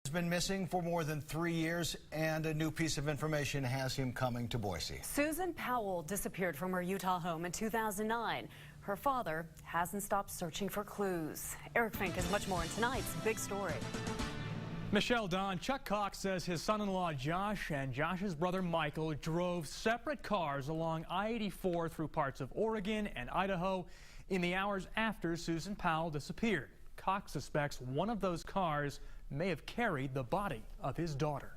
He's been missing for more than 3 years, and a new piece of information has him coming to Boise. Susan Powell disappeared from her Utah home in 2009. Her father hasn't stopped searching for clues. Eric Fink has much more in tonight's big story. Michelle, Don, Chuck Cox says his son-in-law Josh and Josh's brother Michael drove separate cars along I-84 through parts of Oregon and Idaho in the hours after Susan Powell disappeared. Cox suspects one of those cars may have carried the body of his daughter.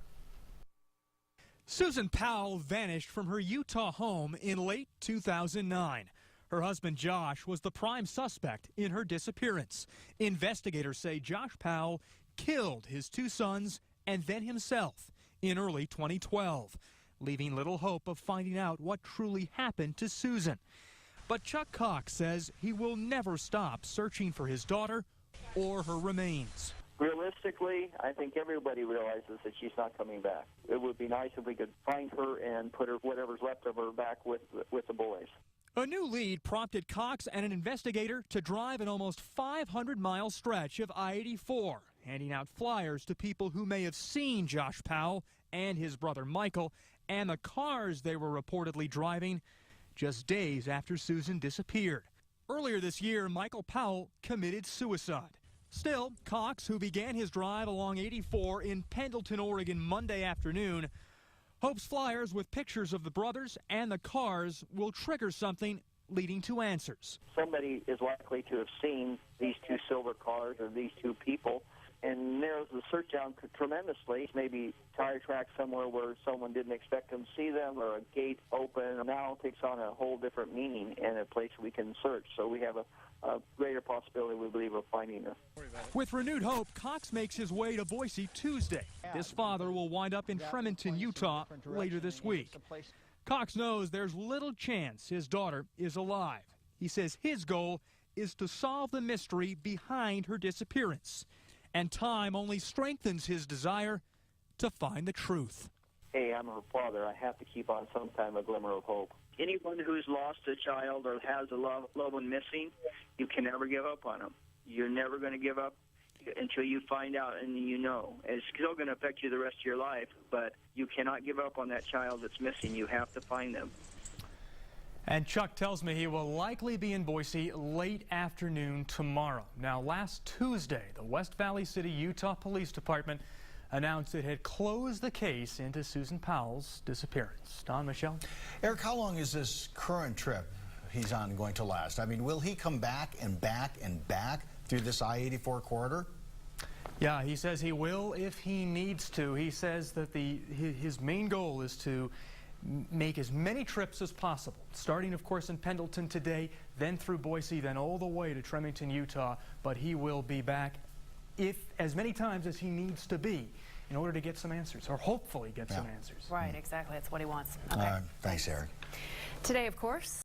Susan Powell vanished from her Utah home in late 2009. Her husband Josh was the prime suspect in her disappearance. Investigators say Josh Powell killed his two sons and then himself in early 2012, leaving little hope of finding out what truly happened to Susan. But Chuck Cox says he will never stop searching for his daughter or her remains. Realistically, I think everybody realizes that she's not coming back. It would be nice if we could find her and put her, whatever's left of her, back with the boys. A new lead prompted Cox and an investigator to drive an almost 500-mile stretch of I-84, handing out flyers to people who may have seen Josh Powell and his brother Michael and the cars they were reportedly driving just days after Susan disappeared. Earlier this year, Michael Powell committed suicide. Still, Cox, who began his drive along 84 in Pendleton, Oregon Monday afternoon, hopes flyers with pictures of the brothers and the cars will trigger something leading to answers. Somebody is likely to have seen these two silver cars or these two people and narrows the search down tremendously. Maybe tire tracks somewhere where someone didn't expect them to see them, or a gate open. Now it takes on a whole different meaning and a place we can search. So we have a greater possibility, we believe, of finding her. With renewed hope, Cox makes his way to Boise Tuesday. His father will wind up in Tremonton, Utah later this week. Cox knows there's little chance his daughter is alive. He says his goal is to solve the mystery behind her disappearance. And time only strengthens his desire to find the truth. Hey, I'm her father. I have to keep on some kind of a glimmer of hope. Anyone who's lost a child or has a loved one missing, you can never give up on them. You're never going to give up until you find out and you know. It's still going to affect you the rest of your life, but you cannot give up on that child that's missing. You have to find them. And Chuck tells me he will likely be in Boise late afternoon tomorrow. Now, last Tuesday, the West Valley City, Utah Police Department announced it had closed the case into Susan Powell's disappearance. Don, Michelle? Eric, how long is this current trip he's on going to last? I mean, will he come back and back and back through this I-84 corridor? Yeah, he says he will if he needs to. He says that his main goal is to make as many trips as possible, starting, of course, in Pendleton today, then through Boise, then all the way to Tremonton, Utah. But he will be back as many times as he needs to be in order to get some answers, or hopefully get some answers. Right, exactly. That's what he wants. Okay. Thanks, Eric. Today, of course.